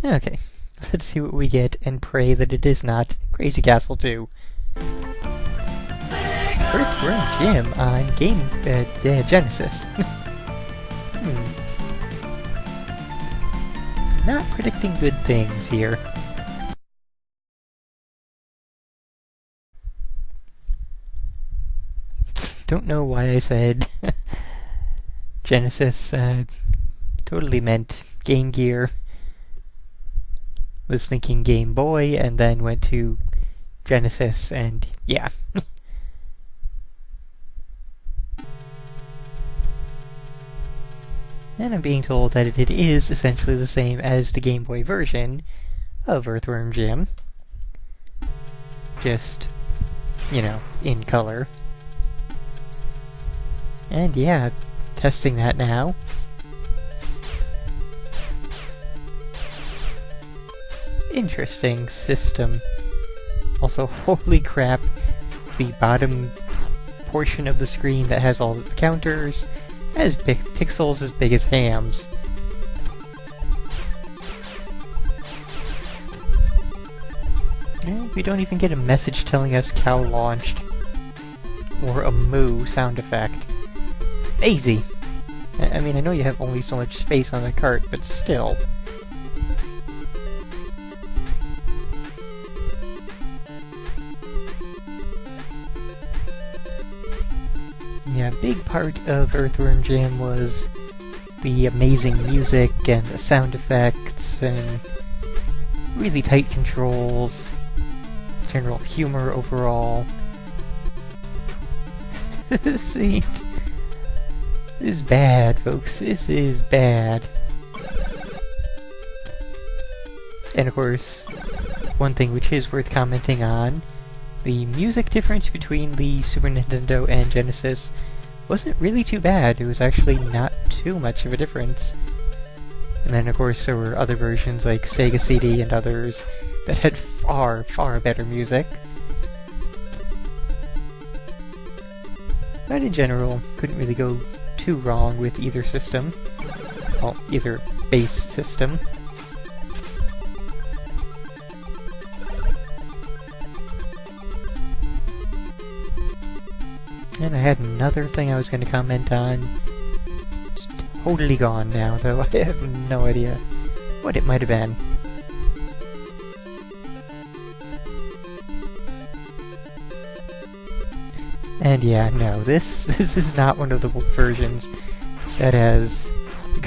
Okay, let's see what we get and pray that it is not Crazy Castle 2. Earthworm Jim on Genesis. Not predicting good things here. Don't know why I said Genesis. Totally meant Game Gear. Was thinking Game Boy, and then went to Genesis, and yeah. And I'm being told that it is essentially the same as the Game Boy version of Earthworm Jim. Just, you know, in color. And yeah, testing that now. Interesting system. Also, holy crap, the bottom portion of the screen that has all the counters has pixels as big as hams. And we don't even get a message telling us cow launched. Or a moo sound effect. Easy! I mean, I know you have only so much space on the cart, but still. Yeah, a big part of Earthworm Jim was the amazing music and the sound effects and really tight controls, general humor overall. See? This is bad, folks. This is bad. And of course, one thing which is worth commenting on, the music difference between the Super Nintendo and Genesis wasn't really too bad. It was actually not too much of a difference. And then of course there were other versions like Sega CD and others that had far, far better music. But in general, couldn't really go too wrong with either system. Well, either base system. And I had another thing I was going to comment on. It's totally gone now, though. I have no idea what it might have been. And yeah, no, this is not one of the versions that has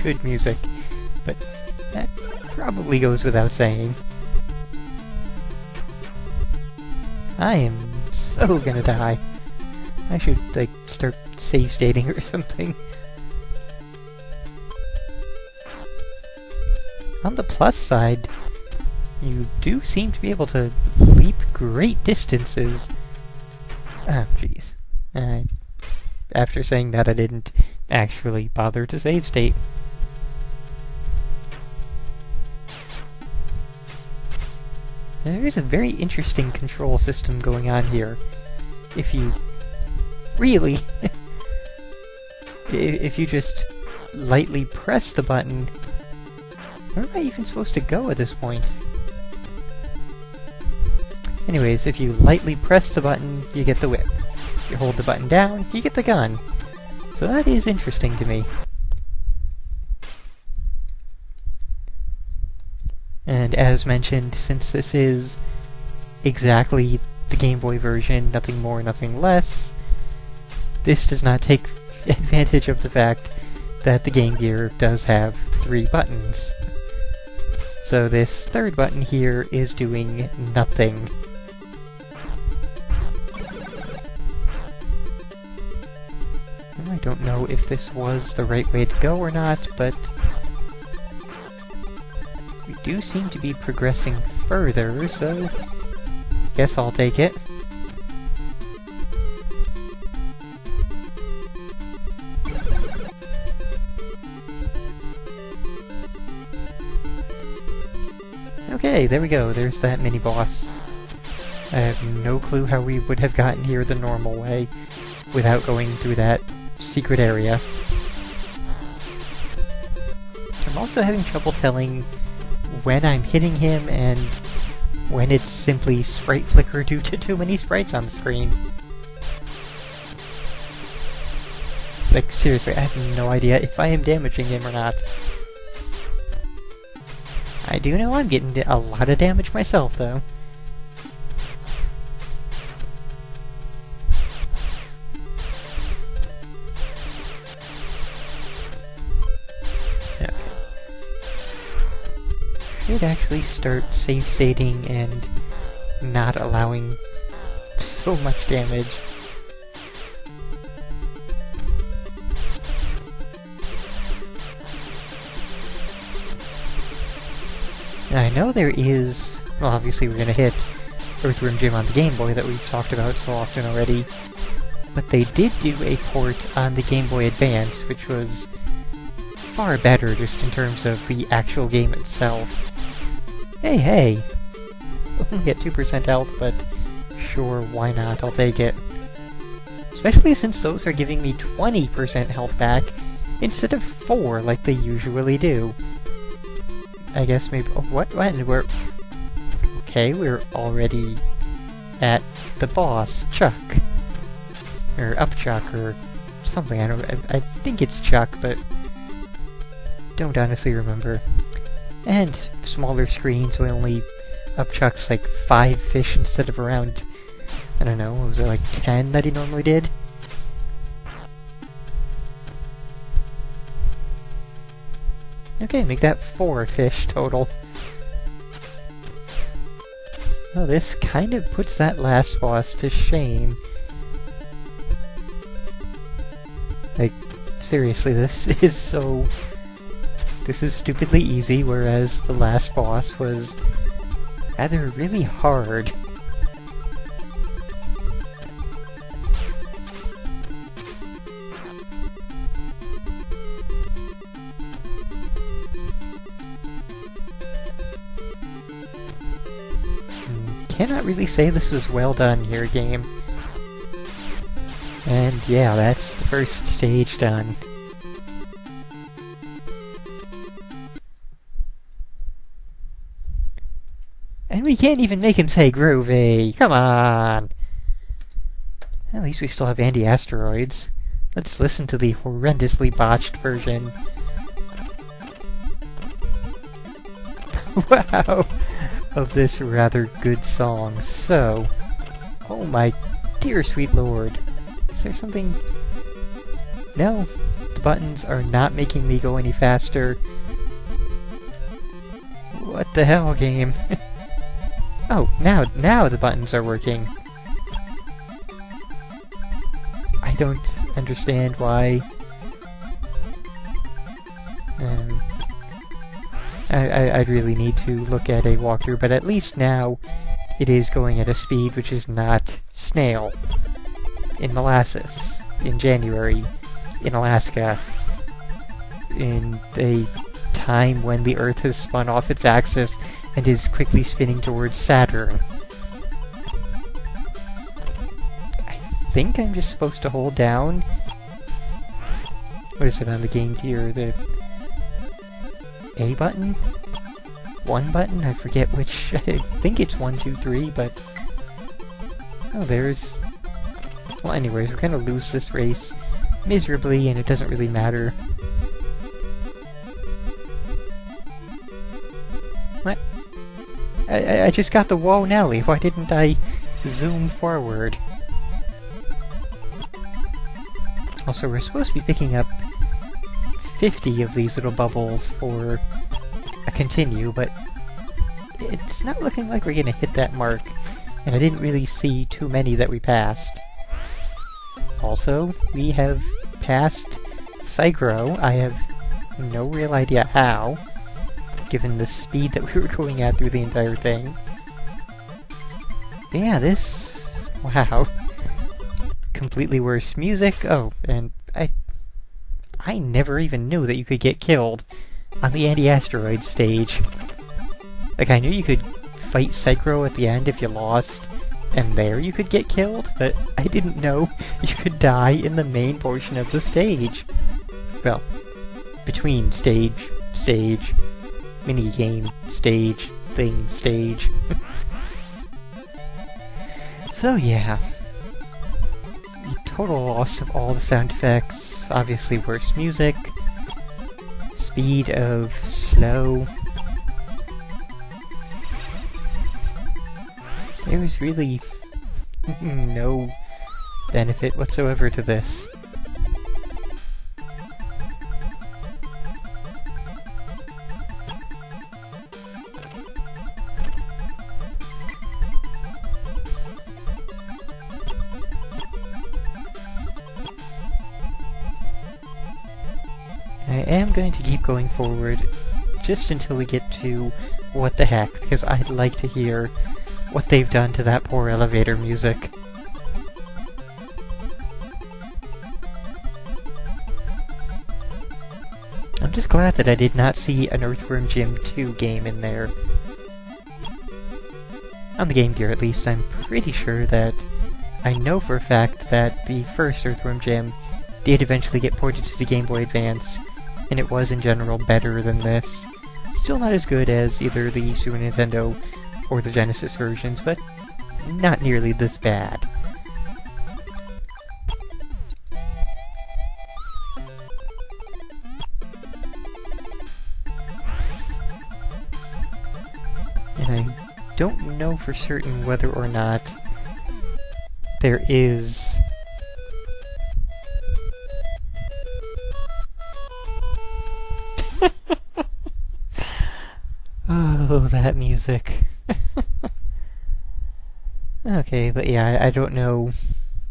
good music, but that probably goes without saying. I am so gonna die. I should, like, start save stating or something. On the plus side, you do seem to be able to leap great distances. Oh, jeez. After saying that, I didn't actually bother to save state. There is a very interesting control system going on here. If you really... if you just lightly press the button... Where am I even supposed to go at this point? Anyways, if you lightly press the button, you get the whip. You hold the button down, you get the gun. So that is interesting to me. And as mentioned, since this is exactly the Game Boy version, nothing more, nothing less, this does not take advantage of the fact that the Game Gear does have 3 buttons. So this third button here is doing nothing. I don't know if this was the right way to go or not, but we do seem to be progressing further, so guess I'll take it. Okay, there we go, there's that mini-boss. I have no clue how we would have gotten here the normal way without going through that secret area. I'm also having trouble telling when I'm hitting him and when it's simply sprite flicker due to too many sprites on the screen. Like, seriously, I have no idea if I am damaging him or not. I do know I'm getting a lot of damage myself, though. Okay. Should actually start save stating and not allowing so much damage. And I know there is... Well, obviously we're gonna hit Earthworm Jim on the Game Boy that we've talked about so often already. But they did do a port on the Game Boy Advance, which was far better just in terms of the actual game itself. Hey! Only get 2% health, but sure, why not? I'll take it. Especially since those are giving me 20% health back instead of 4 like they usually do. I guess maybe... Oh, what? We're... Okay, we're already at the boss, Chuck. Or Upchuck, or something. I think it's Chuck, but don't honestly remember. And smaller screen, so I only Upchuck's like 5 fish instead of around... I don't know, what was it, like 10 that he normally did? Okay, make that 4 fish total. Oh, this kind of puts that last boss to shame. Like, seriously, this is so... This is stupidly easy, whereas the last boss was rather really hard. Cannot really say this was well done here, game. And yeah, that's the first stage done. And we can't even make him say groovy! Come on! At least we still have anti-asteroids. Let's listen to the horrendously botched version. Wow! Of this rather good song. So, oh my dear sweet lord. Is there something... No, the buttons are not making me go any faster. What the hell, game? Oh, now the buttons are working. I don't understand why. I'd really need to look at a walkthrough, but at least now it is going at a speed which is not snail. In molasses. In January. In Alaska. In a time when the Earth has spun off its axis and is quickly spinning towards Saturn. I think I'm just supposed to hold down... What is it on the Game Gear? The... A button? 1 button? I forget which. I think it's 1, 2, 3, but... Oh, there's... Well, anyways, we're gonna lose this race miserably, and it doesn't really matter. What? I just got the whoa Nelly. Why didn't I zoom forward? Also, we're supposed to be picking up 50 of these little bubbles for a continue, but it's not looking like we're gonna hit that mark, and I didn't really see too many that we passed. Also, we have passed Psychro. I have no real idea how, given the speed that we were going at through the entire thing. But yeah, this... Wow. Completely worse music. Oh, and I never even knew that you could get killed on the anti-asteroid stage. Like, I knew you could fight Psychro at the end if you lost, and there you could get killed, but I didn't know you could die in the main portion of the stage. Well, between stage, mini-game stage stage. So yeah. The total loss of all the sound effects, obviously worse music, speed of slow. There was really no benefit whatsoever to this. I am going to keep going forward just until we get to what the heck, because I'd like to hear what they've done to that poor elevator music. I'm just glad that I did not see an Earthworm Jim 2 game in there. On the Game Gear at least, I'm pretty sure that I know for a fact that the first Earthworm Jim did eventually get ported to the Game Boy Advance, and it was in general better than this. Still not as good as either the Super Nintendo or the Genesis versions, but not nearly this bad. And I don't know for certain whether or not there is oh, that music. Okay, but yeah, I don't know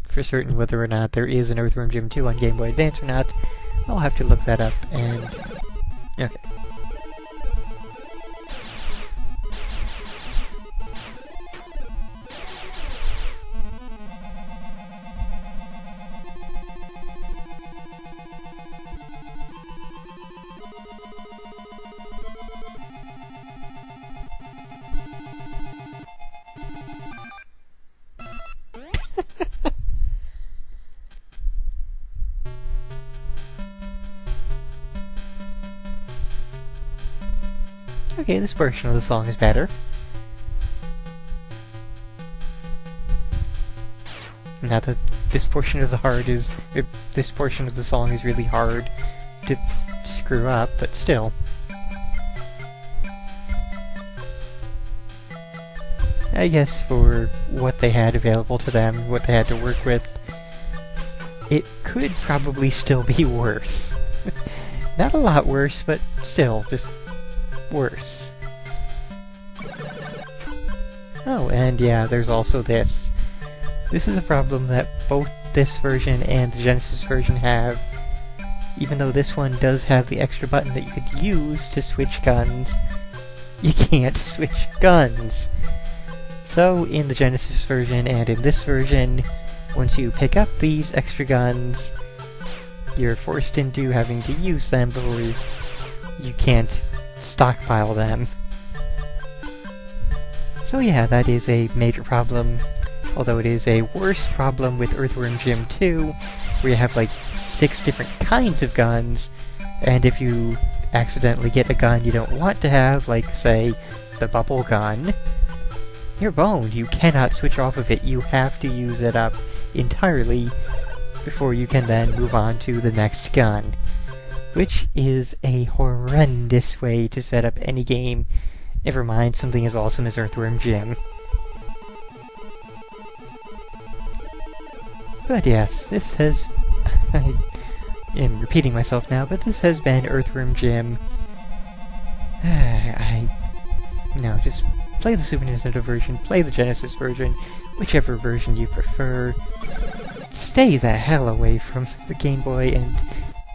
for certain whether or not there is an Earthworm Jim 2 on Game Boy Advance or not. I'll have to look that up, and... okay. Okay, this portion of the song is better. Not that this portion of this portion of the song is really hard to screw up, but still. I guess for what they had available to them, what they had to work with, it could probably still be worse. Not a lot worse, but still, just worse. Oh, and yeah, there's also this. This is a problem that both this version and the Genesis version have. Even though this one does have the extra button that you could use to switch guns, you can't switch guns. So, in the Genesis version and in this version, once you pick up these extra guns, you're forced into having to use them before you can't stockpile them. So yeah, that is a major problem, although it is a worse problem with Earthworm Jim 2, where you have like 6 different kinds of guns, and if you accidentally get a gun you don't want to have, like, say, the bubble gun, you're boned. You cannot switch off of it. You have to use it up entirely before you can then move on to the next gun. Which is a horrendous way to set up any game, never mind something as awesome as Earthworm Jim. But yes, this has... I am repeating myself now, but this has been Earthworm Jim. No, just play the Super Nintendo version, play the Genesis version, whichever version you prefer. Stay the hell away from the Game Boy and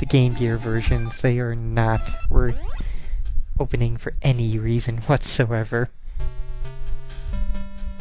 the Game Gear versions. They are not worth opening for any reason whatsoever.